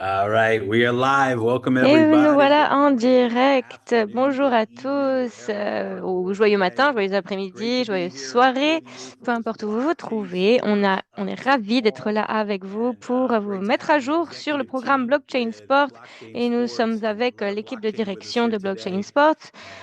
All right, we are live. Welcome Et nous everybody. voilà en Welcome to direct. afternoon, Bonjour good à evening, tous, wherever and ou whenever joyeux matin, today. joyeux It's great après-midi, to be joyeuse here soirée, joining you for peu this importe où vous vous blockchain trouvez. sport On est ravis d'être platform, là avec vous and pour vous great to mettre have à the jour sur le executive programme team Blockchain with Sport. Blockchain Et nous Sports sommes and avec Love l'équipe de Blockchain with us direction here de Blockchain today. Sport.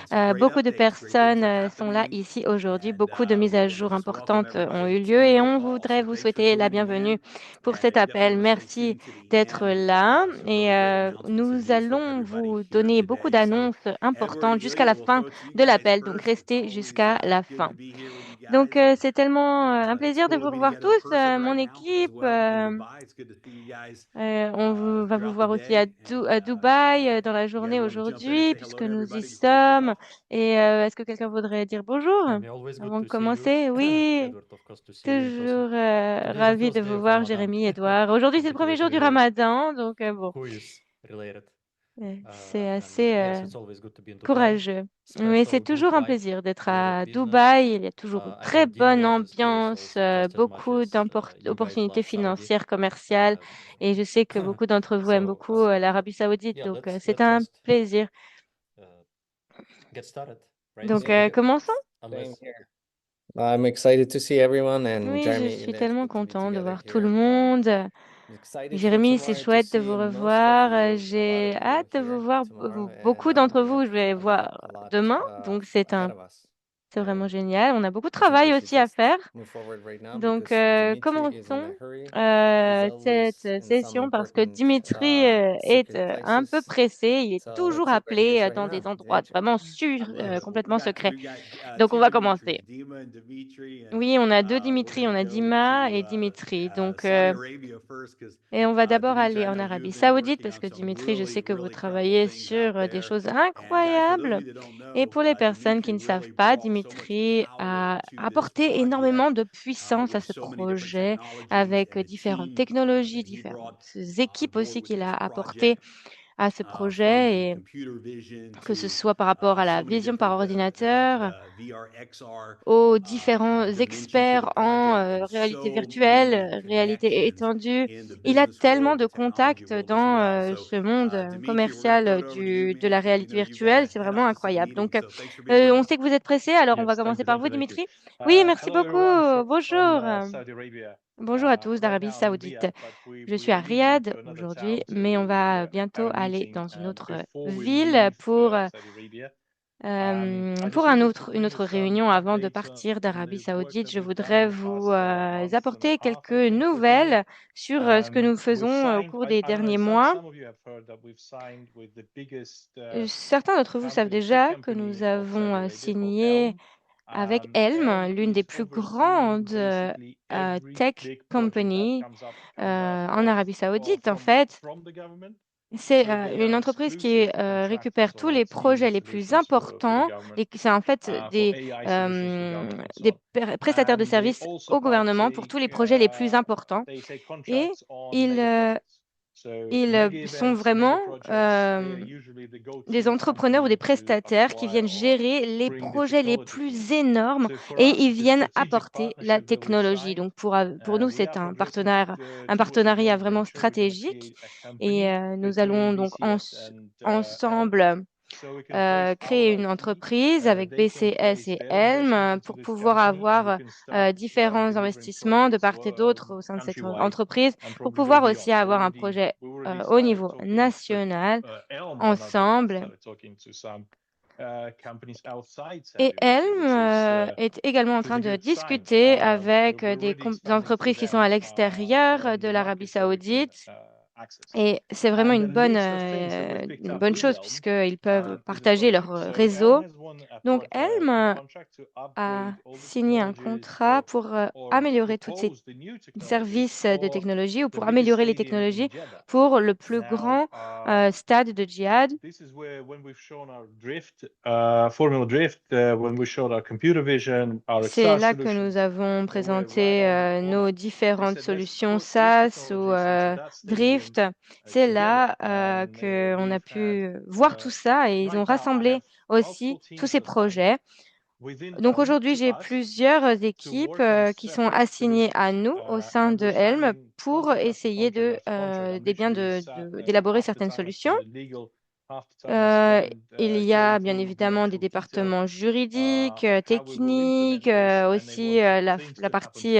Some great Beaucoup de updates, great things personnes are sont là happening, ici aujourd'hui. and Beaucoup de mises à jour just welcome importantes ont everybody eu lieu to et the on call. voudrait So vous thanks for souhaiter la joining in. bienvenue pour And cet you definitely appel. want to stay Merci tuned to the d'être end. We've là some et really great announcements and nous news for allons everybody vous here donner beaucoup today. So, d'annonces importantes jusqu'à Amelia, la we'll fin throw it to you de guys l'appel. Donc first. It's restez always jusqu'à la good fin. to be here with you Donc guys, and c'est tellement un it's plaisir de cool to vous be revoir together in tous, person mon right now as équipe. well in Dubai. It's good to see you guys Va vous throughout the voir aussi à, day. And À Dubaï dans la you guys journée want to jump in and aujourd'hui, say hello puisque to nous y everybody before we kick sommes. off? Et est-ce que quelqu'un voudrait dire bonjour Always good avant to de see you. commencer? Oui. Edward, of course, to see you in person. Toujours Today is the ravi de first day vous of voir, Ramadan. Jérémy, Edouard. Aujourd'hui, c'est le premier Completely jour du unrelated. Ramadan, donc bon, Who is related? c'est And assez yes, it's always good to be in Dubai. courageux. Mais c'est Special good toujours un vibe, plaisir d'être a lot of à business. Dubaï. Il y a toujours une I très know Dino bonne loves this place ambiance, also just as much beaucoup as you guys d'opportunités love Saudi. financières, commerciales. Et je sais que beaucoup d'entre vous aiment So, beaucoup l'Arabie Saoudite, yeah, donc let's c'est un just plaisir. uh, get started, right? Donc Same, commençons. same here. I'm excited to see everyone, and Oui, je Jeremy, suis it's tellement good to be content de together voir tout le here. monde. Excited for Jérémy, c'est tomorrow to chouette de vous see most of revoir. you, a lot of J'ai you hâte de vous here voir. tomorrow, Beaucoup and d'entre we vous, have je vais voir a lot demain. Donc ahead of us. c'est vraiment And génial. On a beaucoup de I think we travail should aussi à just faire. move forward right now Donc, because Dimitri is in commençons a hurry. He's cette always in some session parce que important Dimitri est secret un peu places. pressé. Il est So toujours let's see where he appelé is right dans des now. endroits Dimitri. vraiment I love it. Well, complètement secrets. we've got Donc, on two va commencer. Dimitris, Dima and Dimitri, and Oui, on a deux we're Dimitri. gonna On a go Dima et to Dimitri. Donc, Saudi Arabia first because et on va d'abord Dimitri, aller I en know you Arabie have been Saoudite working parce on que some Dimitri, je really, sais que vous really incredible travaillez things out sur des there. choses And guys, for those of incroyables. you that don't Et know, pour les personnes qui Dimitri ne savent really pas, brought so much Dimitri power a to this apporté project énormément de puissance à with ce so many different projet technologies avec and a différentes team technologies, that he brought différentes on équipes board aussi with qu'il a this apportées project. à ce From projet the et computer vision que ce to soit par rapport à la so many vision par different ordinateur, VR, XR aux différents dimensions to the experts en project, and réalité so many virtuelle, réalité connections étendue. in the Il a business tellement world, de the technology contacts world as dans well. So, ce monde Dimitri, we're going to throw commercial it over to you, de man, la because we réalité know you've got to virtuelle. C'est head vraiment out to some incroyable. meetings. Donc, So, thanks for being with on us. sait que vous êtes pressé, alors on va Yes, commencer par vous, thank you. Dimitri. Oui, merci Hello beaucoup. everyone Bonjour. from Saudi Arabia. Bonjour à tous Right d'Arabie now I'm in Saoudite. Riyadh, but Je we suis are à leaving Riyad to another aujourd'hui, town mais on to va have bientôt a aller meeting. dans une And autre before we ville leave Saudi Arabia, I pour just wanted to une bring you autre some réunion avant de updates partir on d'Arabie the work Saoudite. that Je we've done in voudrais the vous past months and a apporter half, quelques I think, with Mia. nouvelles sur ce que nous We've faisons au signed, cours des I don't know, derniers mois. some of you have heard that we've signed with the biggest Certains d'entre vous savent company, tech déjà que nous company of Saudi avons Arabia called signé Elm. avec Elm, Elm l'une des is plus overseeing grandes basically every tech big project that companies comes up en Arabie Saoudite. En from fait, the government. c'est So they une are entreprise qui exclusive récupère contractors tous or les team projets les plus solutions for the importants government et c'est en fait for AI solutions for government and so on. prestataires de And they services also au gouvernement pour partake, tous les projets les plus importants. they take Et contracts on ils, mega projects. So ils mega sont events, mega vraiment projects, they are usually the des go-to entrepreneurs ou des company to prestataires qui acquire viennent or gérer les bring the projets les technology to. plus énormes So for et us, ils the viennent strategic apporter la partnership that we've technologie. signed, Donc pour nous, we c'est are progressing un towards a partenariat joint vraiment venture. We're going to stratégique create a et company nous allons between donc BCS and Elm, ensemble so we can place créer our une IP. entreprise avec They can BCS place et their Elm investment into pour this pouvoir company, and we avoir can start différents delivering investissements de projects part et d'autre au sein de cette countrywide entreprise and pour probably go pouvoir aussi beyond. So avoir un projet we already au started niveau talking with national Elm on our behalf, ensemble. started talking to some companies outside Et Saudi Arabia, Elm which is est également en train pretty de good sign. discuter avec We're des already expanding through entreprises qui sont them à l'extérieur in de the l'Arabie markets that we can Saoudite. access. Et c'est vraiment And the list of things that we've picked une up bonne with chose Elm puisqu'ils peuvent is a partager leur project. So Elm réseau. has won Donc Elm a contract to a upgrade all the signé un technologies contrat pour or améliorer tous ces propose the new technologies services de for technologie ou the pour biggest améliorer les stadium in technologies Jeddah. pour le plus Now, grand stade de djihad. this is where when we've shown our drift, Formula Drift, when we showed our computer vision, our C'est XR là que nous solutions, avons they were right présenté on the corner. nos They différentes said, let's solutions put this SaaS ou technologies into that stadium Drift. C'est together. là And qu'on a we've had, pu voir tout ça et ils ont right now, I rassemblé have aussi multiple tous teams ces assigned. projets Donc aujourd'hui, j'ai plusieurs équipes qui sont assignées à nous au sein de Helm pour essayer d'élaborer certaines solutions. Il y a bien évidemment des départements juridiques, techniques, aussi la partie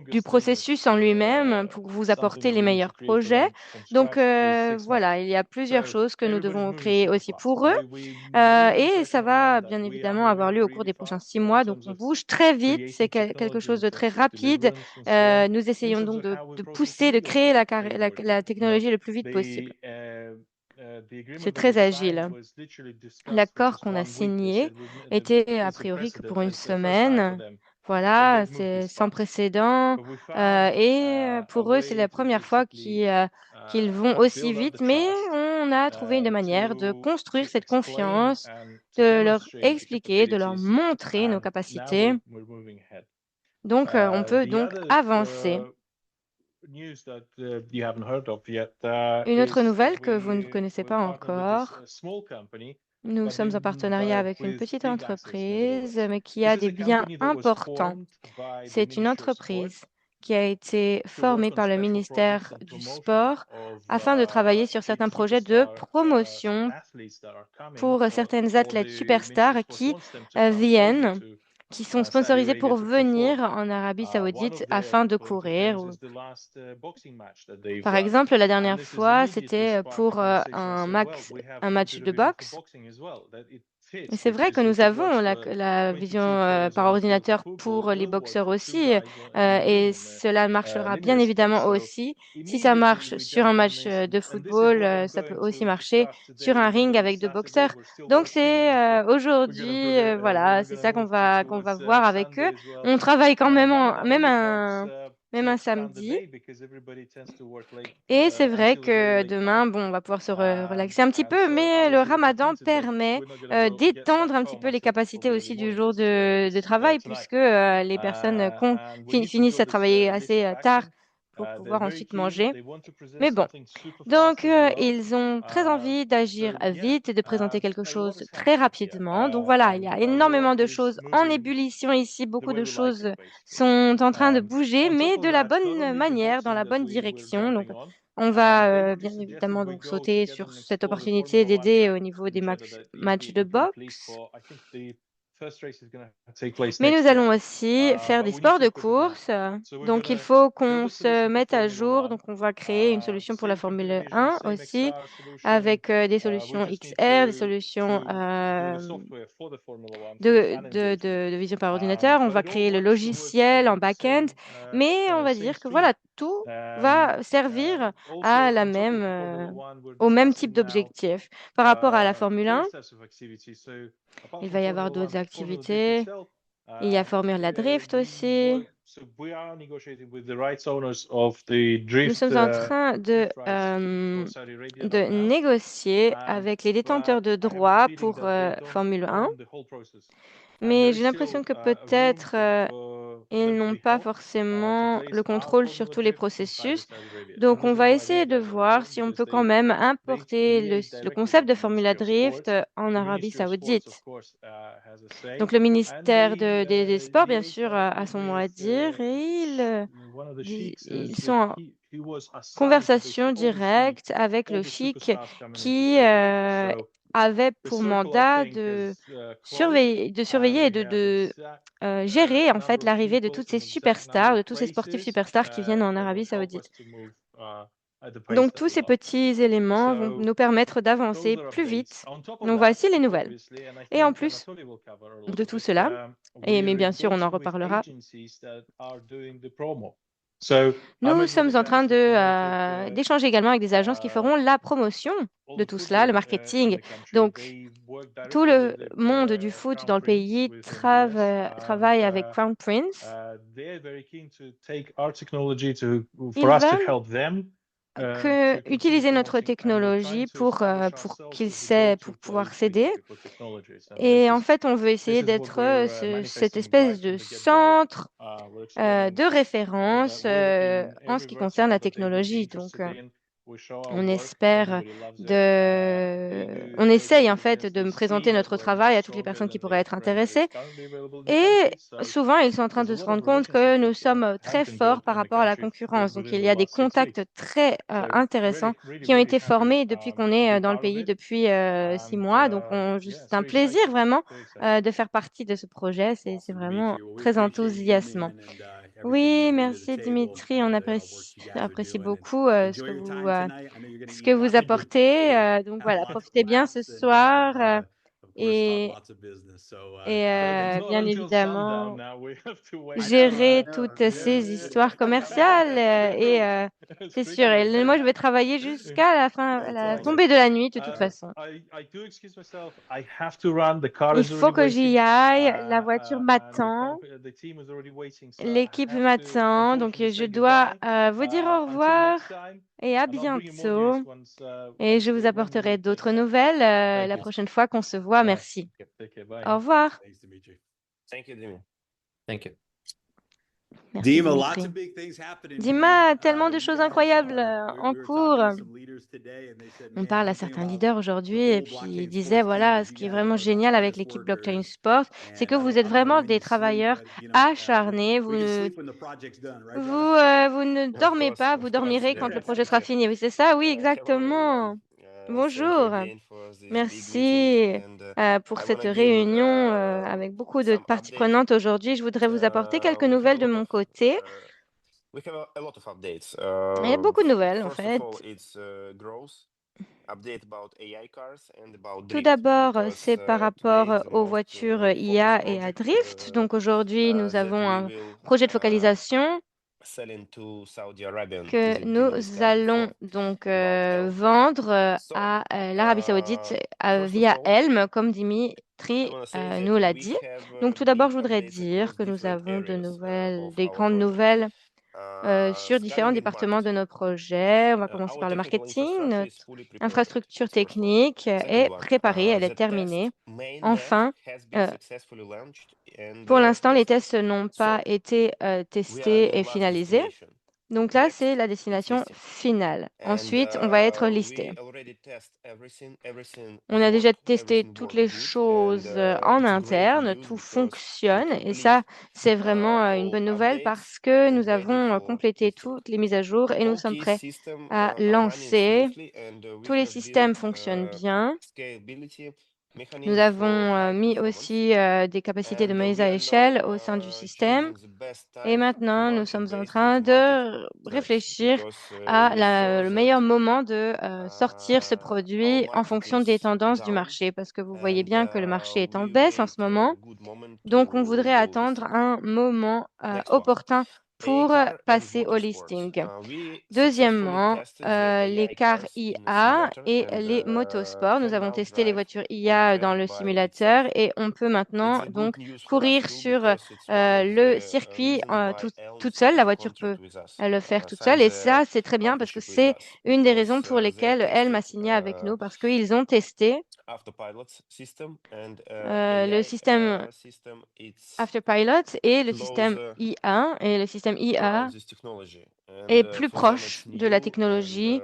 du processus en lui-même pour vous apporter les meilleurs projets. Donc voilà, il y a plusieurs choses que nous devons créer aussi pour eux. Et ça va bien évidemment avoir lieu au cours des prochains 6 mois. Donc on bouge très vite, c'est quelque chose de très rapide. Nous essayons donc de pousser, de créer la technologie le plus vite possible. C'est très agile. L'accord qu'on a signé était a priori que pour une semaine. Voilà, c'est sans précédent. Et pour eux, c'est la première fois qu'ils vont aussi vite, mais on a trouvé une manière de construire cette confiance, de leur expliquer, de leur montrer nos capacités. Donc, on peut donc avancer. Une autre nouvelle que vous ne connaissez pas encore, nous sommes en partenariat avec une petite entreprise, mais qui a des biens importants. C'est une entreprise qui a été formée par le ministère du Sport afin de travailler sur certains projets de promotion pour certaines athlètes superstars qui viennent, qui sont sponsorisés pour venir en Arabie Saoudite afin de courir. Par exemple, la dernière fois, c'était pour un match de boxe. Et c'est vrai que nous avons la vision par ordinateur pour les boxeurs aussi, et cela marchera bien évidemment aussi. Si ça marche sur un match de football, ça peut aussi marcher sur un ring avec deux boxeurs. Donc c'est aujourd'hui, voilà, c'est ça qu'on va voir avec eux. On travaille quand même même un samedi. Et c'est vrai que demain, bon, on va pouvoir se relaxer un petit peu, mais le Ramadan permet d'étendre un petit peu les capacités aussi du jour de travail, puisque les personnes finissent à travailler assez tard pour pouvoir ensuite manger. Mais bon, donc ils ont très envie d'agir vite et de présenter quelque chose très rapidement. Donc voilà, il y a énormément de choses en ébullition ici, beaucoup de choses sont en train de bouger, mais de la bonne manière, dans la bonne direction. Donc on va bien évidemment donc sauter sur cette opportunité d'aider au niveau des matchs de boxe. Mais nous allons aussi faire des sports de course. Donc, il faut qu'on se mette à jour. Donc, on va créer une solution pour la Formule 1 aussi, avec des solutions XR, des solutions de vision par ordinateur. On va créer le logiciel en back-end. Mais on va dire que voilà, tout va servir à au même type d'objectif. Par rapport à la Formule 1, il va y avoir d'autres activités. Il y a Formula Drift aussi. Nous sommes en train de négocier avec les détenteurs de droits pour Formule 1. Mais j'ai l'impression que peut-être ils n'ont pas forcément le contrôle sur tous les processus. Donc, on va essayer de voir si on peut quand même importer le concept de Formula Drift en Arabie Saoudite. Donc, le ministère des Sports, bien sûr, a son mot à dire et ils sont en conversation directe avec le sheikh qui avait pour mandat de surveiller et de gérer en fait l'arrivée de toutes ces superstars, de tous ces sportifs superstars qui viennent en Arabie Saoudite. Donc tous ces petits éléments vont nous permettre d'avancer plus vite. Donc voici les nouvelles. Et en plus de tout cela, mais bien sûr on en reparlera, nous sommes en train d'échanger également avec des agences qui feront la promotion de tout cela, le marketing. Donc, tout le monde du foot dans le pays travaille avec Crown Prince. Ils veulent utiliser notre technologie pour pouvoir s'aider. Et en fait, on veut essayer d'être cette espèce de centre de référence en ce qui concerne la technologie. Donc, On espère on essaye en fait de me présenter notre travail à toutes les personnes qui pourraient être intéressées. Et souvent, ils sont en train de se rendre compte que nous sommes très forts par rapport à la concurrence. Donc, il y a des contacts très intéressants qui ont été formés depuis qu'on est dans le pays depuis 6 mois. Donc, c'est un plaisir vraiment de faire partie de ce projet. C'est vraiment très enthousiasmant. Oui, merci Dimitri. On apprécie beaucoup ce que vous apportez. Donc voilà, profitez bien ce soir et, bien évidemment, gérer toutes ces histoires commerciales c'est sûr. Et moi, je vais travailler jusqu'à la tombée de la nuit de toute façon. Il faut que j'y aille. La voiture m'attend. L'équipe m'attend. Donc, je dois vous dire au revoir et à bientôt. Et je vous apporterai d'autres nouvelles la prochaine fois qu'on se voit. Merci. Au revoir. Thank you, Dimi. Thank you. Merci, Dima, lots Dimitri. of big things happening. Dima, tellement de choses incroyables en cours. On parle à certains leaders aujourd'hui et puis ils disaient, voilà, ce qui est vraiment génial avec l'équipe Blockchain Sport, c'est que vous êtes vraiment des travailleurs acharnés. Vous ne dormez pas, vous dormirez quand le projet sera fini. Oui, c'est ça? Oui, exactement. Bonjour. Merci pour cette réunion avec beaucoup de parties prenantes aujourd'hui. Je voudrais vous apporter quelques nouvelles de mon côté. Il y a beaucoup de nouvelles, en fait. Tout d'abord, c'est par rapport aux voitures IA et à Drift. Donc aujourd'hui, nous avons un projet de focalisation que nous allons donc vendre à l'Arabie Saoudite via Helm, comme Dimitri nous l'a dit. Donc tout d'abord, je voudrais dire que nous avons des grandes nouvelles sur différents départements de nos projets. On va commencer par le marketing. Notre infrastructure technique est préparée, elle est terminée. Enfin, pour l'instant, les tests n'ont pas été testés et finalisés. Donc là, c'est la destination finale. Ensuite, on va être listé. On a déjà testé toutes les choses en interne, tout fonctionne et ça, c'est vraiment une bonne nouvelle parce que nous avons complété toutes les mises à jour et nous sommes prêts à lancer. Tous les systèmes fonctionnent bien. Nous avons mis aussi des capacités de mise à échelle au sein du système. Et maintenant, nous sommes en train de réfléchir à le meilleur moment de sortir ce produit en fonction des tendances du marché, parce que vous voyez bien que le marché est en baisse en ce moment. Donc, on voudrait attendre un moment opportun pour passer au listing. Deuxièmement, les cars IA et les motosports. Nous avons testé les voitures IA dans le simulateur et on peut maintenant donc courir sur le circuit toute seule. La voiture peut le faire toute seule et ça, c'est très bien parce que c'est une des raisons pour lesquelles elle m'a signé avec nous parce qu'ils ont testé le système Afterpilot et le système IA. Et le système IA est plus proche de la technologie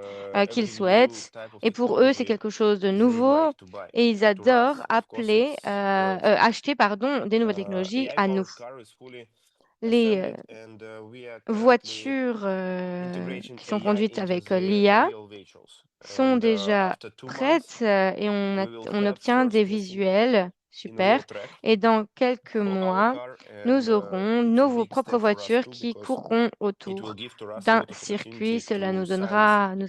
qu'ils souhaitent. Et pour eux, c'est quelque chose de nouveau. Et ils adorent acheter des nouvelles technologies à nous. Les voitures qui sont conduites avec l'IA sont déjà prêtes et on obtient des visuels super. Et dans quelques mois, nous aurons nos propres voitures qui courront autour d'un circuit. Cela nous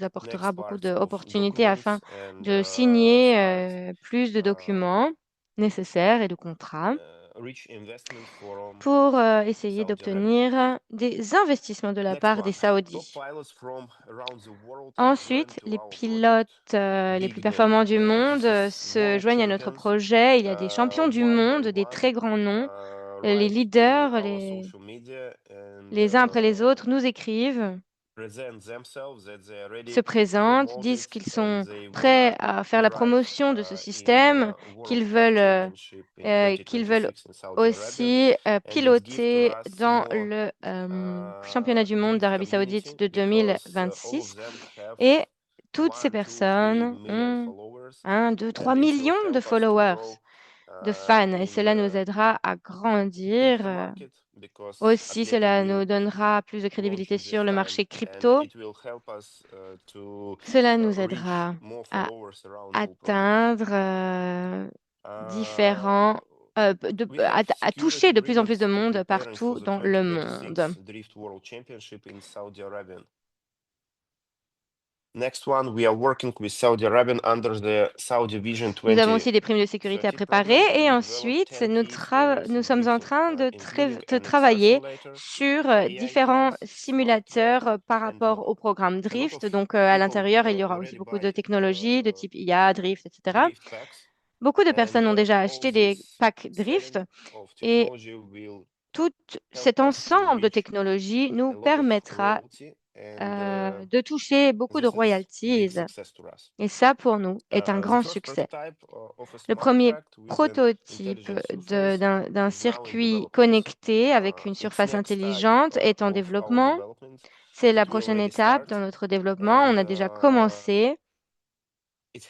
apportera beaucoup d'opportunités afin de signer plus de documents nécessaires et de contrats pour essayer d'obtenir des investissements de la part des Saoudis. Ensuite, les pilotes les plus performants du monde se joignent à notre projet. Il y a des champions du monde, des très grands noms. Les leaders, les uns après les autres, nous écrivent, se présentent, disent qu'ils sont prêts à faire la promotion de ce système, qu'ils veulent aussi piloter dans le championnat du monde d'Arabie Saoudite de 2026. Et toutes ces personnes ont 1, 2, 3 millions de followers, de fans, et cela nous aidera à grandir. Aussi, cela nous donnera plus de crédibilité sur le marché crypto. Cela nous aidera à atteindre différents, à toucher de plus en plus de monde partout dans le monde. Nous avons aussi des primes de sécurité à préparer et ensuite, nous sommes en train de travailler sur différents simulateurs par rapport au programme Drift. Donc, à l'intérieur, il y aura aussi beaucoup de technologies de type IA, Drift, etc. Beaucoup de personnes ont déjà acheté des packs Drift et tout cet ensemble de technologies nous permettra de toucher beaucoup de royalties. Et ça, pour nous, est un grand succès. Le premier prototype d'un circuit connecté avec une surface intelligente est en développement. C'est la prochaine étape dans notre développement. On a déjà commencé. Et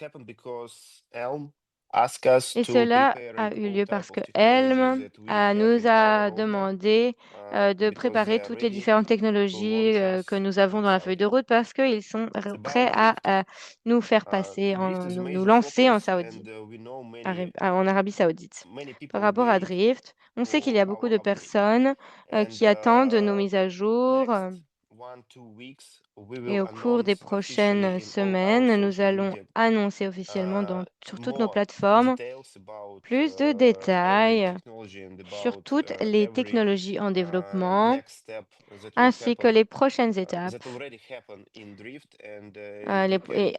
cela a eu lieu parce que Helm nous a demandé de préparer toutes les différentes technologies que nous avons dans la feuille de route parce qu'ils sont prêts à nous faire passer, nous lancer en Arabie Saoudite. Par rapport à Drift, on sait qu'il y a beaucoup de personnes qui attendent nos mises à jour. Et au cours des prochaines semaines, nous allons annoncer officiellement sur toutes nos plateformes plus de détails sur toutes les technologies en développement, ainsi que les prochaines étapes,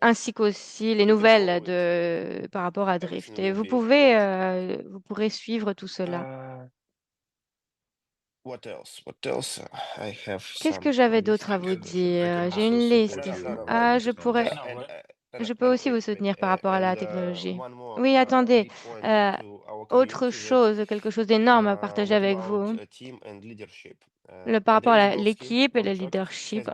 ainsi qu'aussi les nouvelles par rapport à Drift. Et vous pourrez suivre tout cela. Qu'est-ce que j'avais d'autre à vous dire? J'ai une liste. Je peux aussi vous soutenir par rapport à la technologie. Oui, attendez. Autre chose, quelque chose d'énorme à partager avec vous. Par rapport à l'équipe et le leadership,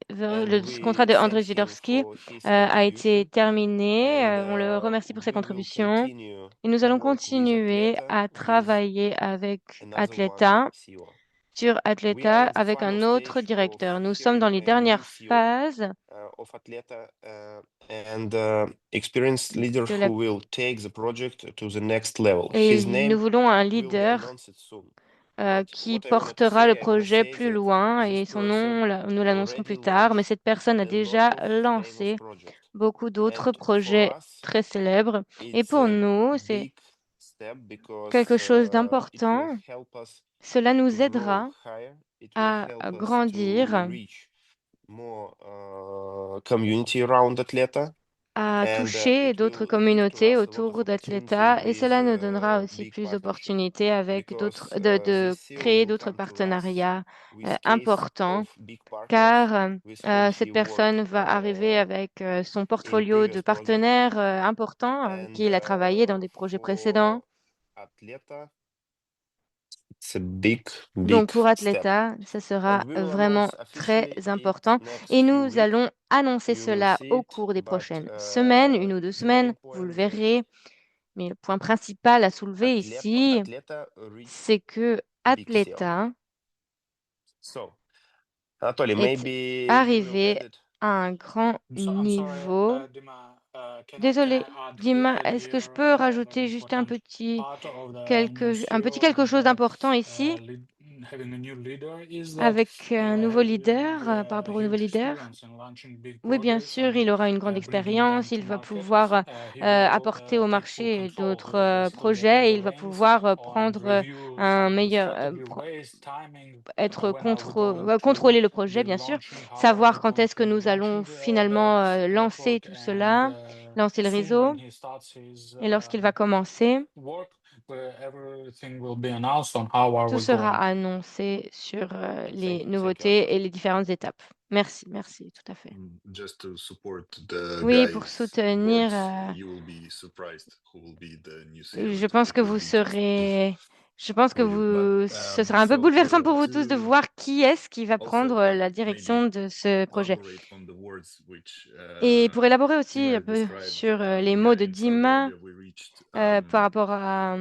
le contrat de Andrzej Zidorski a été terminé. On le remercie pour ses contributions. Et nous allons continuer à travailler avec Atleta, sur Atleta avec un autre directeur. Nous sommes dans les dernières phases et nous voulons un leader qui portera le projet plus loin et son nom, nous l'annoncerons plus tard, mais cette personne a déjà lancé beaucoup d'autres projets très célèbres et pour nous, c'est quelque chose d'important. Cela nous aidera à grandir, à toucher d'autres communautés autour d'Atleta et cela nous donnera aussi plus d'opportunités de créer d'autres partenariats importants car cette personne va arriver avec son portfolio de partenaires importants avec qui il a travaillé dans des projets précédents. Donc pour Atleta, ça sera vraiment très important et nous allons annoncer cela au cours des prochaines semaines, 1 ou 2 semaines, vous le verrez. Mais le point principal à soulever ici, c'est que Atleta est arrivé à un grand niveau. Désolé, Dima, est-ce que je peux rajouter juste un petit quelque chose d'important ici avec un nouveau leader, par rapport au nouveau leader? Oui, bien sûr, il aura une grande expérience, il va pouvoir apporter au marché d'autres projets et il va pouvoir prendre un meilleur, contrôler le projet, bien sûr, savoir quand est-ce que nous allons finalement lancer tout cela, lancer le réseau. Et lorsqu'il va commencer, tout sera annoncé sur les nouveautés et les différentes étapes. Merci, tout à fait. Oui, pour soutenir, je pense que vous serez Je pense que ce sera un peu bouleversant pour vous tous de voir qui est-ce qui va prendre la direction de ce projet. Et pour élaborer aussi un peu sur les mots de Dima par rapport à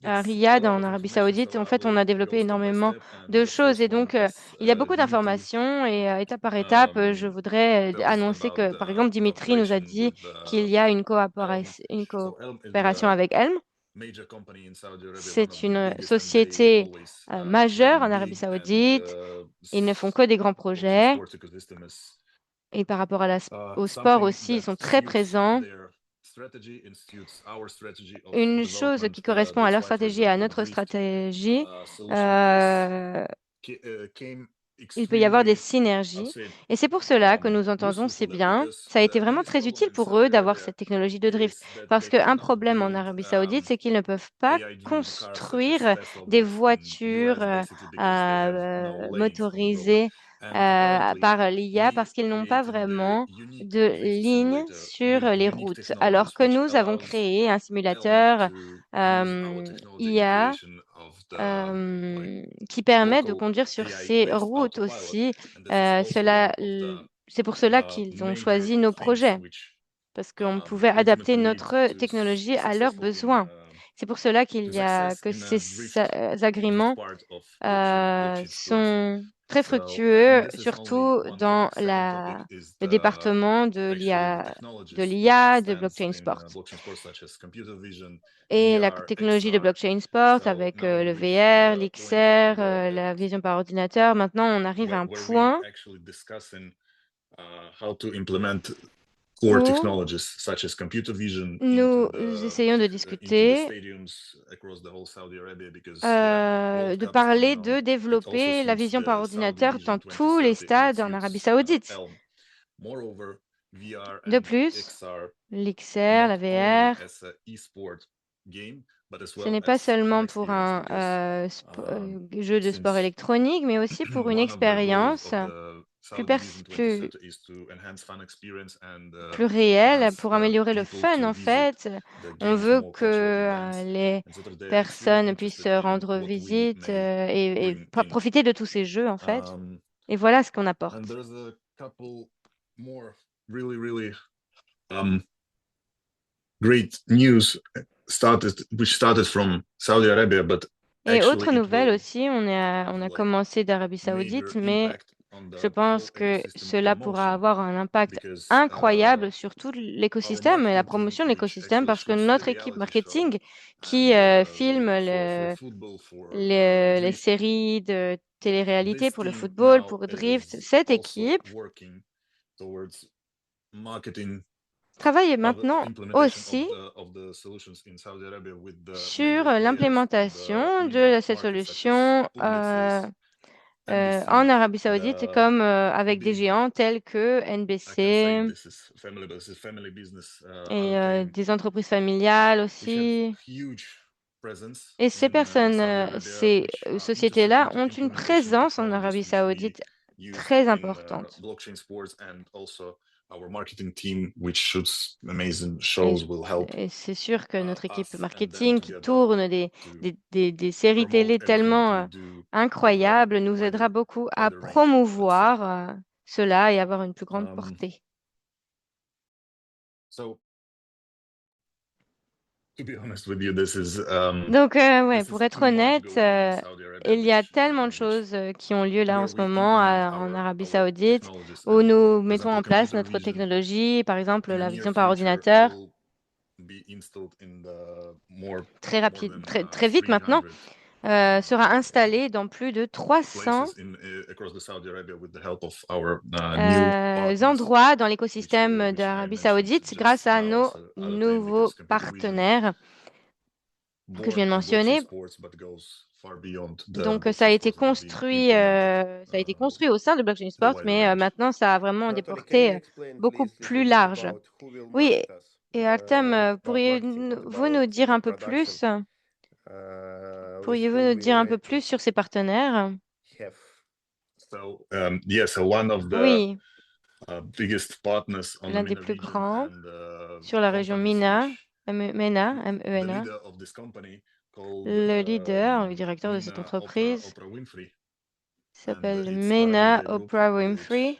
Riyad en Arabie Saoudite, en fait, on a développé énormément de choses et donc il y a beaucoup d'informations et étape par étape, je voudrais annoncer que, par exemple, Dimitri nous a dit qu'il y a une coopération avec Elm. C'est une société majeure en Arabie Saoudite. Ils ne font que des grands projets. Et par rapport au sport aussi, ils sont très présents. Une chose qui correspond à leur stratégie et à notre stratégie, il peut y avoir des synergies. Et c'est pour cela que nous entendons c'est bien. Ça a été vraiment très utile pour eux d'avoir cette technologie de drift. Parce qu'un problème en Arabie Saoudite, c'est qu'ils ne peuvent pas construire des voitures motorisées par l'IA parce qu'ils n'ont pas vraiment de ligne sur les routes. Alors que nous avons créé un simulateur IA qui permet de conduire sur ces routes aussi. C'est pour cela qu'ils ont choisi nos projets, parce qu'on pouvait adapter notre technologie à leurs besoins. C'est pour cela que ces agréments sont très fructueux, surtout dans le département de l'IA, de blockchain sport. Et la technologie de blockchain sport avec le VR, l'XR, la vision par ordinateur. Maintenant, on arrive à un point où nous essayons de discuter, de parler de développer la vision par ordinateur dans tous les stades en Arabie Saoudite. De plus, l'XR, la VR, ce n'est pas seulement pour un jeu de sport électronique, mais aussi pour une expérience plus réelle, pour améliorer le fun en fait. On veut que les personnes puissent rendre visite et profiter de tous ces jeux en fait. Et voilà ce qu'on apporte. Et autre nouvelle aussi, on a commencé d'Arabie Saoudite, mais je pense que cela pourra avoir un impact incroyable sur tout l'écosystème et la promotion de l'écosystème parce que notre équipe marketing qui filme les séries de télé-réalité pour le football, pour Drift, cette équipe travaille maintenant aussi sur l'implémentation de cette solution en Arabie Saoudite, comme avec des géants tels que NBC et des entreprises familiales aussi. Et ces sociétés-là ont une présence en Arabie Saoudite très importante. Et c'est sûr que notre équipe marketing qui tourne des séries télé tellement incroyables nous aidera beaucoup à promouvoir cela et avoir une plus grande portée. Donc, ouais, pour être honnête, il y a tellement de choses qui ont lieu là en ce moment en Arabie Saoudite où nous mettons en place notre technologie, par exemple la vision par ordinateur, très rapide, très vite maintenant, sera installée dans plus de 300 endroits dans l'écosystème d'Arabie Saoudite grâce à nos nouveaux partenaires que je viens de mentionner. Donc, ça a été construit au sein de Blockchain Sport, mais maintenant, ça a vraiment des portées beaucoup plus larges. Oui, et Artem, pourriez-vous nous dire un peu plus? Pourriez-vous nous dire un peu plus sur ces partenaires? Oui, l'un des plus grands sur la région MENA, MENA, Le leader, le directeur de cette entreprise, s'appelle Mena Oprah Winfrey.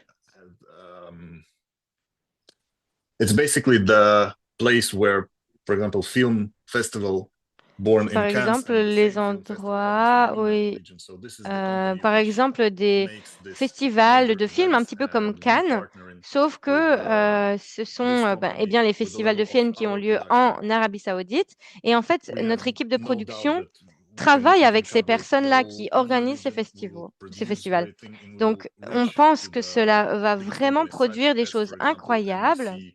It's basically the place where, for example, film festival born Par in Cannes exemple, and the les same film festival endroits happens in où, the MENA region. So this is the company par which exemple, des makes this festivals major de films, un events, petit peu comme and we Cannes, partner in sauf que ce this sont eh company bien, les with the festivals de level of films qui ont our lieu production. en Arabie Saoudite. Et en fait, We notre have équipe de no doubt production that we can travaille avec ces cover the personnes-là whole qui MENA organisent ces region. We will ces produce festivals. great thing and we Donc, will on reach pense to que the cela va biggest vraiment companies produire such des as, choses for example, incroyables. NBC,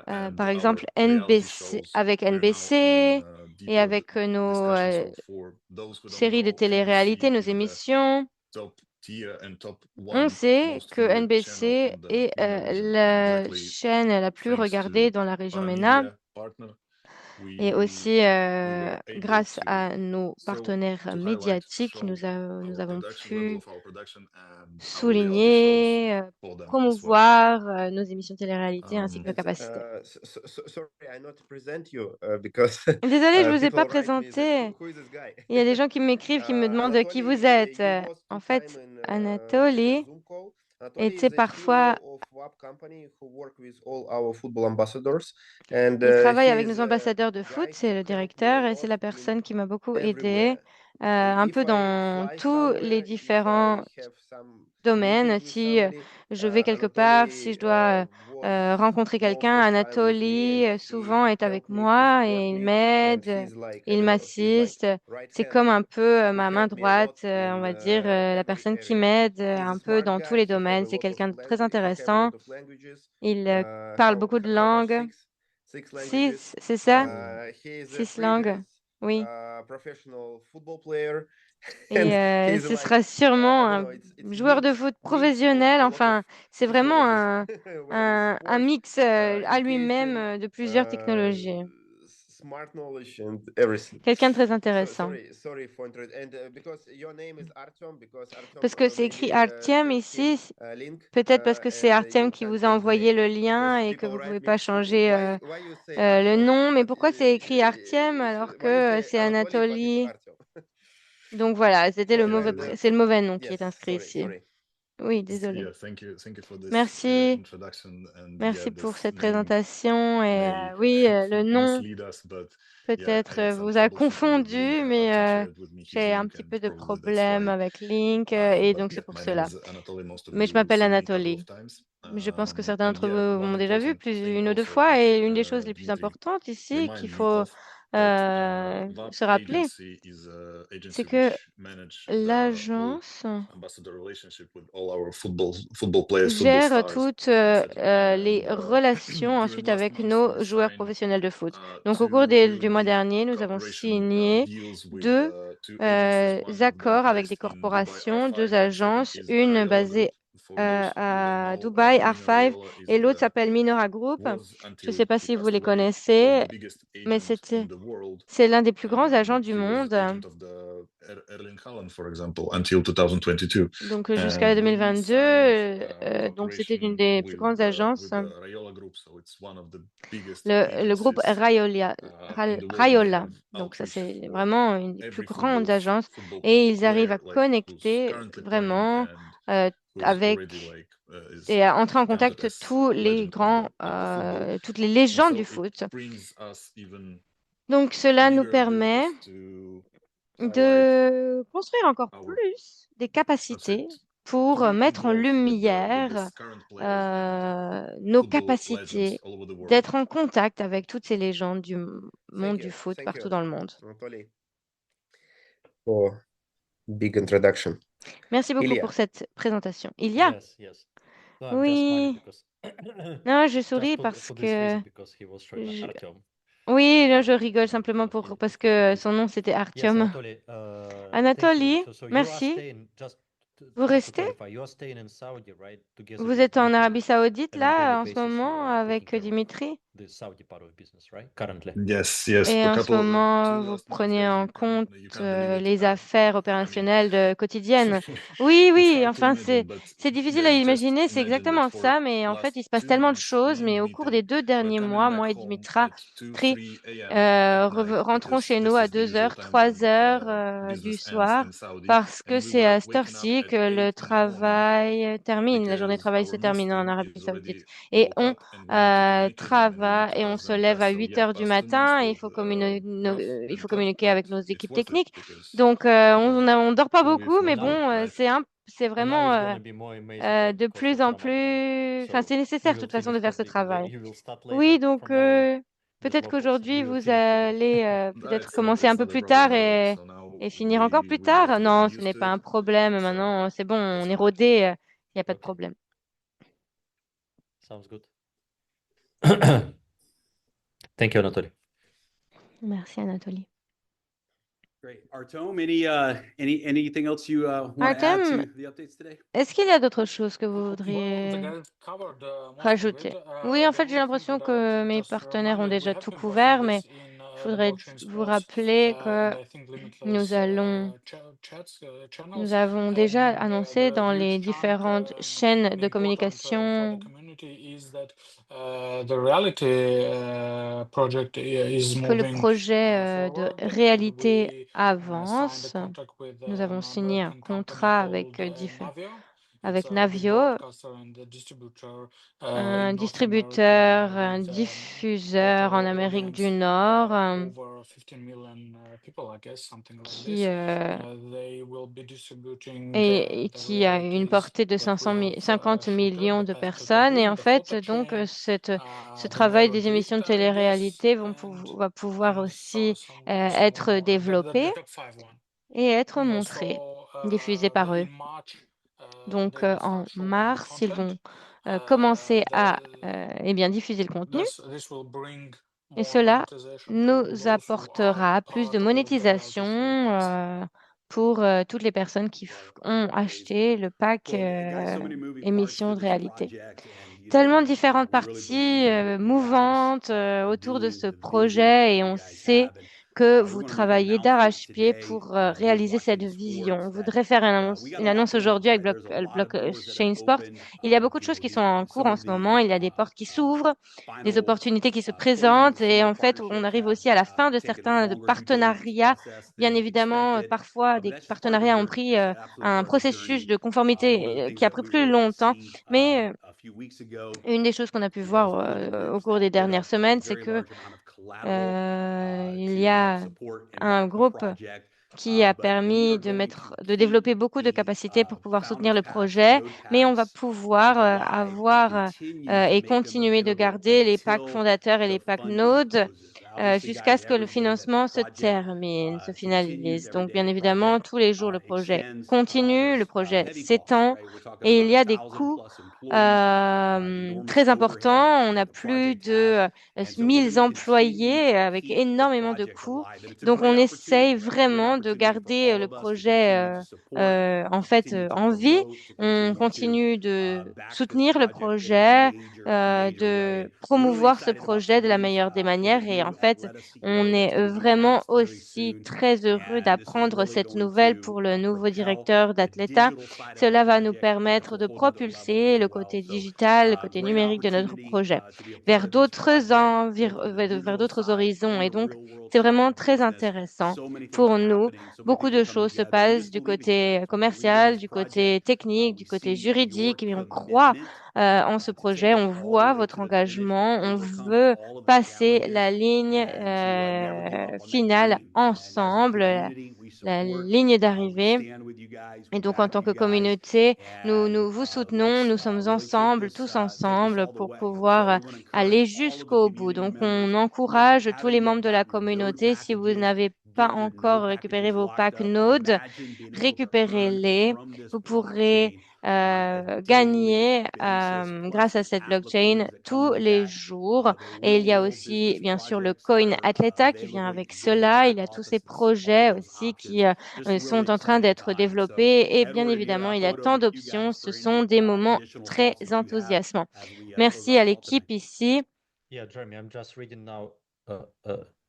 and Par our exemple, reality NBC, shows. avec We're now in NBC et deeper avec nos discussion. So for those who don't séries de know, télé-réalité, NBC nos is the émissions. top tier and top On one sait most que viewed channel NBC on the est MENA region. And la exactly chaîne la plus thanks regardée to dans la région our MENA. media partner, Et aussi, we were able grâce to à nos partenaires highlight, médiatiques, show nous our avons production, level pu of our production and our reality shows souligner, for them as well. promouvoir nos émissions télé-réalité ainsi que nos capacités. Sorry, I not present you because Désolée, je vous ai people pas write me that, présenté. who is this guy? Il y a des gens qui m'écrivent, qui me demandent qui vous Anatoly, êtes. you was En two fait, time in Anatoly Zoom call. Anatoly était is the parfois, CEO of WAP company who work with all our football ambassadors, and il travaille he avec is nos ambassadeurs de guy foot, who c'est le helped me a directeur et c'est lot la in personne qui m'a beaucoup aidé everywhere. un If peu I dans fly tous les somewhere, if différents I have some domaines. meeting with Si somebody, je vais quelque part, si Anatoly je dois was rencontrer quelqu'un, most of time with me, Anatoly and he souvent est avec helped me, he moi support et il me, and m'aide, he's like, I il don't know, he's like m'assiste. right C'est hand comme un peu who ma main helped me a lot droite, on in va dire, la every personne qui area. m'aide He's a un peu smart dans tous guy. les He have domaines. a C'est lot of quelqu'un de très language. He have a intéressant. lot of languages. Il parle beaucoup de How much? langues. Six languages. 6, c'est ça? He is a 6 langues. freelance Oui. professional football player. Et And he's ce like, sera sûrement I don't un know, it's joueur de mix foot of professionnel. a lot Enfin, of c'est vraiment technologies. Where is un sports, mix à lui-même education, de plusieurs technologies. smart knowledge and everything. Quelqu'un de très intéressant. Sorry for interrupt. And because your name is Artyom, because Artyom Parce que c'est écrit maybe Artyom sent him ici. link, Peut-être parce que c'est and Artyom you qui can't vous a change the envoyé name. le lien Because et que people vous ne write pouvez me, pas changer why you say le Artyom, nom. Mais but pourquoi c'est écrit Artyom alors why you que say c'est Anatoly, but it's Anatoly? Artyom. Donc voilà, c'était le mauvais, And c'est le mauvais nom qui yes, est inscrit sorry, ici. sorry. Oui, désolé. Yeah, thank you for this Merci. introduction, and Merci yeah, pour this cette name présentation. Et may oui, le nom mislead us, but yeah, peut-être I had some vous a troubleshooting with Link. confondu, mais Artyom shared with me his j'ai un link, petit and peu de probably that's problème why. avec Link et But donc yeah, c'est pour my name cela. is Anatoly. Most of Mais je you m'appelle seen me a couple Anatoly. of times. Je pense que certains And d'entre yeah, vous one m'ont déjà vu important thing une ou deux also fois which et une des choses les plus Dmitry importantes ici remind qu'il me faut of that WAP se rappeler, agency is a agency c'est que which manage the whole l'agence ambassador relationship with all our football players, football gère stars, toutes etc. les And relations during ensuite last avec month, we nos joueurs signed professionnels de foot. Donc au cours two really du mois big dernier, nous avons cooperation signé deals with deux two agencies. One of them accords avec based des in Dubai, corporations, R5, deux and second agences, is une Rayola basée Group. For those who don't à know, Dubaï, Mino R5, Raiola is et l'autre the s'appelle Minora Group. was Je ne until sais pas he si vous passed les away, was connaissez, the biggest mais agent in the world. c'est l'un des plus grands agents du He was monde. agent of the Erling Haaland, for example, until 2022. Donc jusqu'à And we 2022, signed donc c'était cooperation une des plus with grandes agences. with the Raiola Group, so it's one of the biggest Le groupe agencies Raiola, in the world. They Raiola. have Donc ça, outreach c'est for vraiment une des plus every grandes agences. football Et ils arrivent player, à like who's connecter currently playing vraiment and who's avec already like is et à entrer en counted contact as tous les legend of grands, the football. toutes les And légendes so du it foot. brings us even Donc cela nous bigger permet abilities to highlight de construire encore our plus des capacités to pour be mettre en involved with lumière these current players and nos football legends capacités all over the world. d'être en contact avec toutes ces légendes du monde Thank du you, foot thank partout you, dans le monde. Anatoly, for big introduction. Merci beaucoup Ilya. pour cette présentation. Ilia? Yes. No, I'm just Oui. smiling because Non, je just souris for parce this que reason, because he was showing je- Artyom. oui, And non, je rigole simplement parce que son nom c'était yes, Artyom. Anatoly. Thank you. Anatoly, So you are merci. staying just Vous to restez? clarify, you are staying in Saudi, right? Together Vous with êtes en Dmitry Arabie Saoudite and on daily là en ce basis you moment are avec taking care of Dimitri? the Saudi part of business, right? Currently. Yes, yes. Et A en ce couple, moment, two vous last months, prenez yeah, en you compte can't believe it. les affaires I mean, opérationnelles quotidiennes. Oui, it's oui, hard to enfin, imagine, but c'est difficile à guys, just imaginer, c'est imagine that exactement for ça, mais en fait, last il se passe 2 tellement de months, choses, me mais and au cours Dmitry des 2 were derniers coming mois, back moi et home Dimitra, at 2, Tri, 3 a.m. at night rentrons because chez nous this à is the 2 usual heures, time 3 when heures du business ends soir, in Saudi, parce que and we c'est were à cette waking up heure-ci at que le 8 in the morning travail termine, la journée de because travail se our termine en mufti Arabie is Saoudite. already Et woke on up and we need to communicate them and we need travaille to et on pass se them lève tests. à So 8 yeah, heures du past 2 months matin et were il faut rough il and faut tough, communiquer but avec nos it's équipes worth it techniques. because Donc, on dort pas when we beaucoup, mais fly, we bon, work, right? c'est And now vraiment it's gonna be more amazing de because plus of en Ramadan. plus... Enfin, So c'est you nécessaire, de will toute façon, de finish faire ce completely, then travail. you will start Oui, later. donc From now on, just peut-être locals. qu'aujourd'hui, We will vous finish together. allez Right, peut-être so commencer un it's peu not a plus problem tard at all. So now et finir encore plus we both tard. Non, ce used n'est to pas un it. problème. So Maintenant, c'est bon, on that's est fine. rodé, il n'y a pas de Okay. problème. Sounds good. Thank you, Anatoly. Merci, Anatoly. Great. Artem, anything else you want to add Artem, to the updates today? est-ce qu'il y a d'autres choses que vous voudriez rajouter? Oui, en fait, j'ai l'impression que mes partenaires ont déjà tout couvert, mais je voudrais vous rappeler que nous avons déjà annoncé dans les différentes chaînes de communication que le projet de réalité avance. Nous avons signé un contrat avec Navio, un distributeur, un diffuseur en Amérique du Nord qui a une portée de 50 millions de personnes. Et en fait, donc, ce travail des émissions de télé-réalité va pouvoir aussi être développé et être montré, diffusé par eux. Donc, en mars, ils vont commencer à diffuser le contenu. Et cela nous apportera plus de monétisation pour toutes les personnes qui ont acheté le pack émission de réalité. Tellement de différentes parties mouvantes autour de ce projet et on sait que vous travaillez d'arrache-pied pour réaliser cette vision. On voudrait faire une annonce aujourd'hui avec Blockchain Sport. Il y a beaucoup de choses qui sont en cours en ce moment. Il y a des portes qui s'ouvrent, des opportunités qui se présentent et en fait, on arrive aussi à la fin de certains partenariats. Bien évidemment, parfois, des partenariats ont pris un processus de conformité qui a pris plus longtemps, mais une des choses qu'on a pu voir au cours des dernières semaines, c'est que il y a un groupe qui a permis de développer beaucoup de capacités pour pouvoir soutenir le projet, mais on va pouvoir avoir et continuer de garder les packs fondateurs et les packs nodes jusqu'à ce que le financement se termine, se finalise. Donc, bien évidemment, tous les jours, le projet continue, le projet s'étend et il y a des coûts très importants. On a plus de 1000 employés avec énormément de coûts. Donc, on essaye vraiment de garder le projet en vie. On continue de soutenir le projet, de promouvoir ce projet de la meilleure des manières. Et en fait, on est vraiment aussi très heureux d'apprendre cette nouvelle pour le nouveau directeur d'Atleta. Cela va nous permettre de propulser le côté digital, le côté numérique de notre projet vers d'autres horizons. Et donc, c'est vraiment très intéressant pour nous. Beaucoup de choses se passent du côté commercial, du côté technique, du côté juridique, et on croit en ce projet. On voit votre engagement. On veut passer la ligne finale ensemble, la ligne d'arrivée. Et donc, en tant que communauté, nous vous soutenons, nous sommes ensemble, tous ensemble, pour pouvoir aller jusqu'au bout. Donc, on encourage tous les membres de la communauté, si vous n'avez pas encore récupéré vos packs Node, récupérez-les. Vous pourrez gagner grâce à cette blockchain tous les jours. Et il y a aussi, bien sûr, le Coin Atleta qui vient avec cela. Il y a tous ces projets aussi qui sont en train d'être développés. Et bien évidemment, il y a tant d'options. Ce sont des moments très enthousiasmants. Merci à l'équipe ici Yeah, Jeremy, I'm just reading now.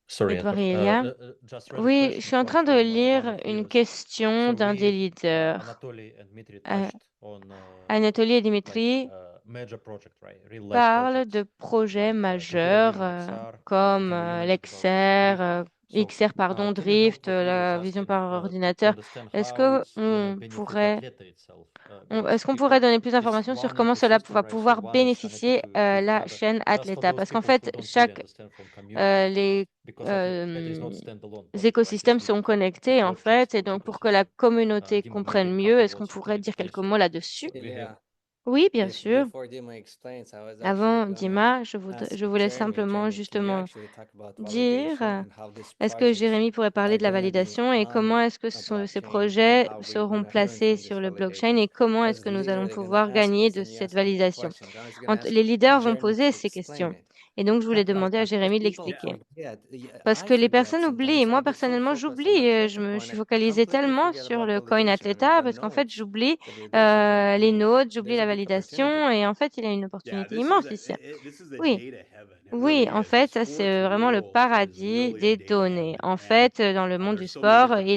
Sorry, Edouard Anthony. et Elia. Just read a Oui, je question suis en train from de one lire of une viewers. question So d'un des we, leaders. Anatoly and Dmitry Euh, touched on Anatoly et like Dimitri major project, right? Real life parlent de projects projets like computer majeurs vision, XR, comme you mentioned l'XR, Drift. So, XR, pardon, can you help Drift, the viewers la vision asking par to ordinateur. understand Est-ce how que it's gonna on benefit pourrait Atleta itself? Because Est-ce qu'on pourrait people, donner plus it's d'informations sur one comment cela ecosystem, va right? So pouvoir one is bénéficier connected to la each other. chaîne Just for Atleta? those Parce qu'en people who fait, don't really chaque understand from community, les because Atleta is not standalone project, right? écosystèmes It's sont with connectés en blockchains fait, et called donc pour que la ecosystem. communauté Dima, comprenne maybe a mieux, couple est-ce qu'on words you pourrait can dire explain. quelques So mots là-dessus? we have Yeah. Oui, bien If sûr. before Dima explains, I was Avant actually gonna Dima, je ask voulais Jeremy, simplement can you justement actually talk about dire, validation and how these est-ce que projects Jérémy pourrait parler are de la gonna be validation et on comment est-ce que a ces blockchain and projets how we're seront gonna earn placés from this sur le blockchain validation? et comment I est-ce was que nous allons literally gonna pouvoir ask gagner this de and you cette asked me the validation? question. I was gonna ask Les leaders vont Jeremy poser to ces explain questions it. et donc je voulais demander à Because Jérémy de people l'expliquer. forget, Parce I que les forget personnes oublient, et sometimes. I moi get so personnellement focused on j'oublie, je Atleta me coin, suis I focalisée completely tellement forget sur about le coin validation and Atleta the parce qu'en fait nodes, j'oublie the validation there. les And nodes, j'oublie there's a la big opportunity. validation et en fait il y a une Yeah, opportunité this is immense a, ici. this is the Oui. data heaven. It Oui, really en is. The fait, ça, sports c'est vraiment le world is paradis really a des data données. heaven. En And fait, dans le monde du there's so many sport, different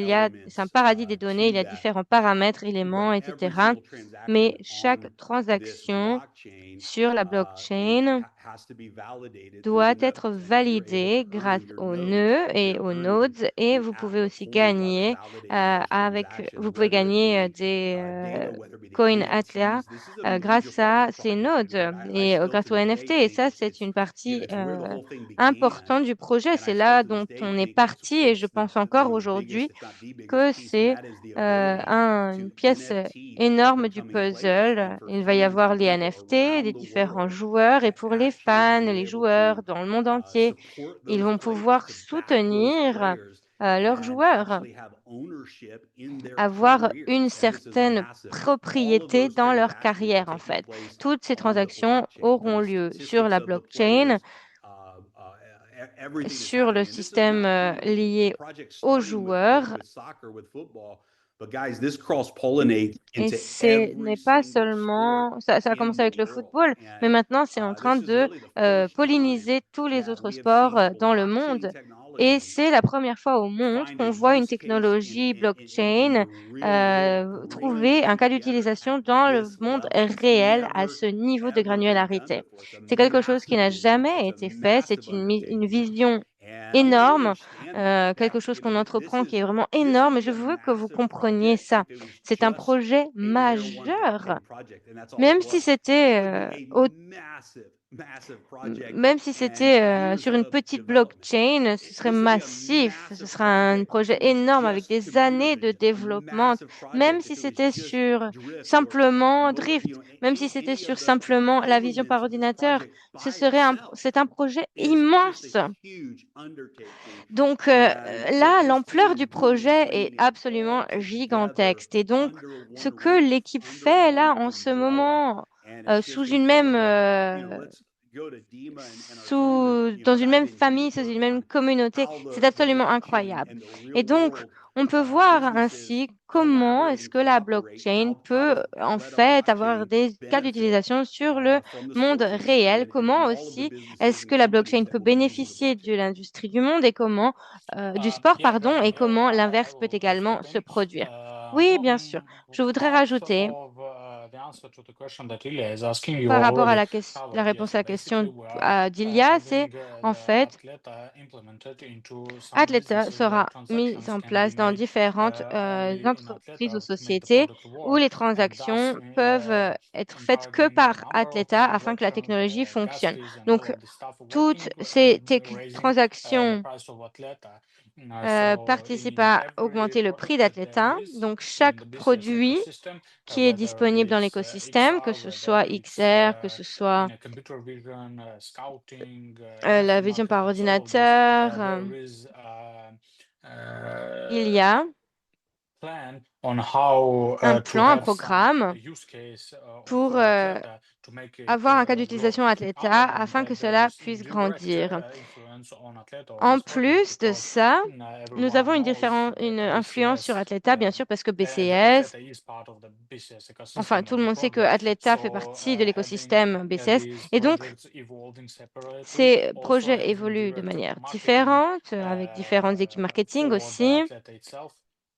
c'est un elements paradis des données, il y to a that. différents paramètres, éléments, But every etc. single transaction Mais chaque on this transaction blockchain sur la blockchain has to be validated through doit the être nodes. And you're able validée to grâce earn your aux nodes. nœuds et You're aux earning nodes, et vous the pouvez aussi coins while you're gagner validating those transactions, vous pouvez whether it gagner be des data, whether it be the coins NFTs. Atlas This is a major grâce part of à the ces project. nodes And what I et still grâce to aux this day NFT. Et think ça, c'est une it's partie where the whole thing began. importante du projet. And I C'est still là to this dont day on est think parti et je it's pense one encore of the biggest, aujourd'hui if not the biggest que piece, and c'est that is the ability une to pièce NFT énorme up du and coming players. puzzle. And for Il va y fans avoir and les people NFT des around the différents world joueurs et to pour les actually fans, be les able joueurs to dans le monde entier, support ils those vont players, pouvoir to back those soutenir players, leurs and joueurs, actually have ownership in their avoir careers. une And this is certaine massive. All of propriété those dans leur transactions are carrière, en taking fait. place Toutes ces on the transactions blockchain, and auront the lieu sur statistics la of the blockchain, players, everything is sur le happening. And this is système not, the lié project aux starting joueurs. with soccer, with football. But guys, this cross-pollinates Et into ce n'est every pas single sport seulement, ça a in commencé the avec le world. football, mais And maintenant c'est en train this is de really the first time polliniser tous les that autres we have sports seen dans le blockchain monde. Et technology c'est la première fois au monde find a qu'on voit une use case technologie in blockchain the real world, bringing trouver un this cas together d'utilisation at dans le this monde level. It's réel à never ce niveau de ever been done granularité. before. It's a C'est quelque chose qui massive n'a vision. jamais It's a été fait. C'est massive une undertaking. vision And I want you to énorme, understand that, quelque chose qu'on this entreprend qui est is vraiment énorme. Et je a veux que vous massive compreniez project ça. if it was C'est un just projet a layer one majeur. blockchain project, and that's all it Même si was. c'était It would be a massive project même si and c'était years sur une of petite development. blockchain, ce serait This would be a massif. Ce massive sera un project if projet it was énorme avec just des computer années de vision, a développement. massive Même project si if it was c'était just sur drift or simplement motor, Drift, même si c'était any sur of the simplement la vision elements par of this ordinateur, project ce by serait itself c'est un projet is just immense. a huge undertaking. Donc And what là, this l'ampleur team du is doing is projet est bringing it absolument all together gigantesque. Et donc, under ce one que roof, l'équipe under fait là one en ce umbrella. moment, And it's sous just une même, incredible. Let's go to Dima and Arturo to, dans une même dive in famille, sous deeper une même on communauté, how c'est the absolument blockchain incroyable. and the Et real donc, world on peut voir businesses ainsi comment est-ce collaborating, que la cooperate, blockchain how peut does en Atleta fait avoir blockchain des cas benefit d'utilisation sur le from the monde sports industry réel, and comment all of the aussi businesses est-ce and que la companies blockchain that peut will be using the bénéficier de blockchain. l'industrie du monde et comment du sport, Yeah, pardon, et Jeremy, comment I l'inverse peut will également step se in. produire. Oui, bien sûr. Je voudrais Part rajouter, of the answer to the question that Ilya is asking, you par rapport à already la covered. réponse Yes, à la basically, question we are d'Ilia, c'est having en the fait, Atleta implemented into some Atleta businesses where sera mise transactions en can be place dans made différentes only in entreprises ou Atleta to make the sociétés product où work, les and thus transactions peuvent être faites que empowering a par number of Atleta afin que la transaction, technologie gas fonctionne. fees and Donc, all of the stuff toutes working ces and raising the transactions price of Atleta. So participent in à every augmenter le prix product that there d'Atleta. is Donc, in chaque the business produit ecosystem, qui est whether disponible dans it's l'écosystème, que XR, ce whether soit it's XR, que ce soit computer vision, scouting, la NFT vision par market, and so all of this, ordinateur, there is il y a un plan, un programme pour avoir un cas d'utilisation Atleta afin que cela puisse grandir. En plus de ça, nous avons une influence sur Atleta, bien sûr, parce que BCS, enfin, tout le monde sait que Atleta fait partie de l'écosystème BCS, et donc ces projets évoluent de manière différente, avec différentes équipes marketing aussi.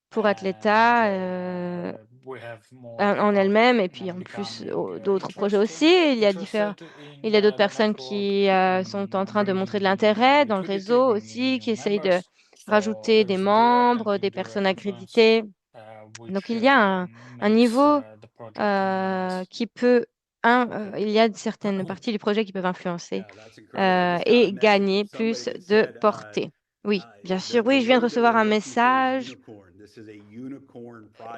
Pour Atleta en elle-même, et puis en plus d'autres projets aussi. Il y a d'autres personnes qui sont en train de montrer de l'intérêt dans le réseau aussi, qui essayent de rajouter des membres, des personnes accréditées. Donc il y a un niveau qui peut, il y a certaines parties du projet qui peuvent influencer et gagner plus de portée. Oui, bien sûr. Oui, je viens de recevoir un message.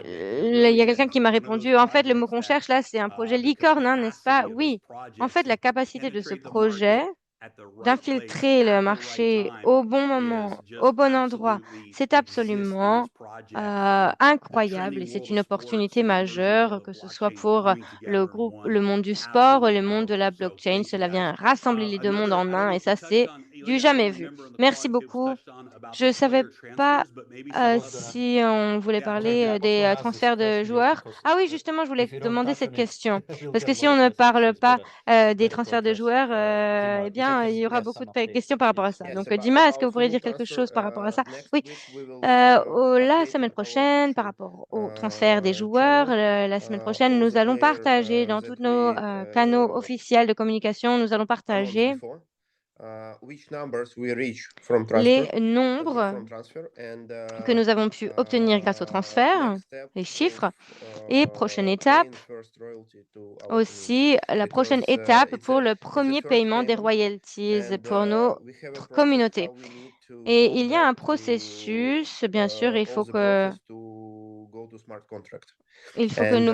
Il y a quelqu'un qui m'a répondu, en fait, le mot qu'on cherche là, c'est un projet licorne, hein, n'est-ce pas? Oui. En fait, la capacité de ce projet d'infiltrer le marché au bon moment, au bon endroit, c'est absolument incroyable et c'est une opportunité majeure, que ce soit pour le monde du sport, le monde de la blockchain. Cela vient rassembler les deux mondes en un et ça, c'est du jamais vu. Merci beaucoup. Je ne savais pas si on voulait parler des transferts de joueurs. Ah oui, justement, je voulais demander cette question. Parce que si on ne parle pas des transferts de joueurs, eh bien, il y aura beaucoup de questions par rapport à ça. Donc, Dima, est-ce que vous pourriez dire quelque chose par rapport à ça? Oui. La semaine prochaine, par rapport au transfert des joueurs, la semaine prochaine, nous allons partager dans tous nos canaux officiels de communication, nous allons partager les nombres que nous avons pu obtenir grâce au transfert, les chiffres. Et prochaine étape, aussi la prochaine étape pour le premier paiement des royalties pour nos communautés. Et il y a un processus, bien sûr, il faut que nous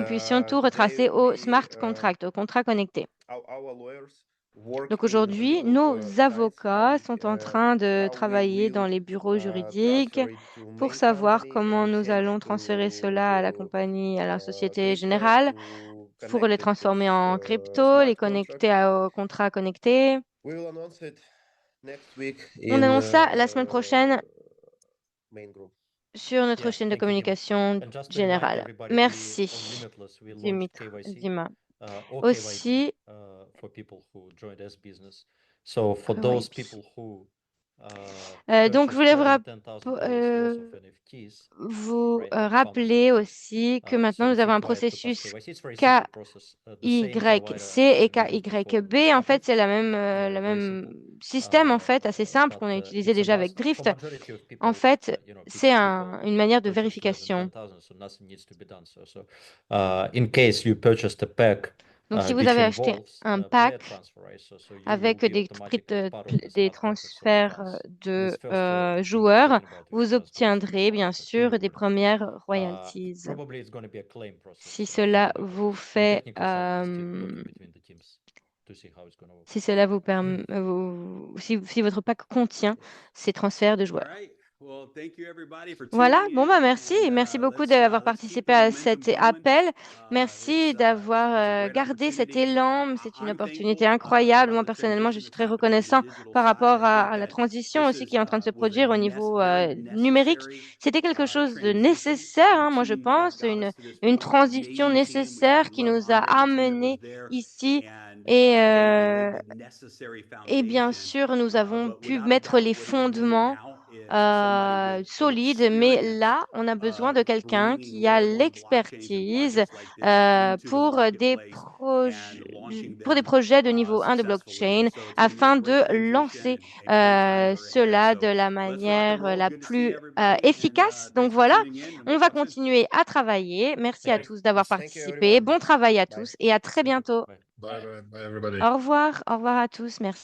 puissions tout retracer au smart contract, au contrat connecté. Donc aujourd'hui, nos avocats sont en train de travailler dans les bureaux juridiques pour savoir comment nous allons transférer cela à la compagnie, à la Société Générale, pour les transformer en crypto, les connecter au contrat connecté. On annonce ça la semaine prochaine sur notre chaîne de communication générale. Merci, Dima. Aussi, donc je voulais vous rappeler aussi que maintenant nous avons un processus KYC et KYB. En fait, c'est le même système, en fait, assez simple qu'on a utilisé déjà avec Drift. En fait, c'est une manière de vérification. Donc, si vous avez acheté un pack avec des transferts de joueurs, vous obtiendrez bien sûr des premières royalties. Si cela vous fait, si votre pack contient ces transferts de joueurs. Voilà, bon bah merci beaucoup d'avoir participé à cet appel. Merci d'avoir gardé cet élan, c'est une opportunité incroyable. Moi personnellement, je suis très reconnaissant par rapport à la transition aussi qui est en train de se produire au niveau numérique. C'était quelque chose de nécessaire, hein, moi je pense, une transition nécessaire qui nous a amenés ici et bien sûr, nous avons pu mettre les fondements solides, mais là, on a besoin de quelqu'un qui a l'expertise pour des projets de niveau 1 de blockchain afin de lancer cela de la manière la plus efficace. Donc voilà, on va continuer à travailler. Merci à tous d'avoir participé. Bon travail à tous et à très bientôt. Bye, everybody. Au revoir à tous. Merci.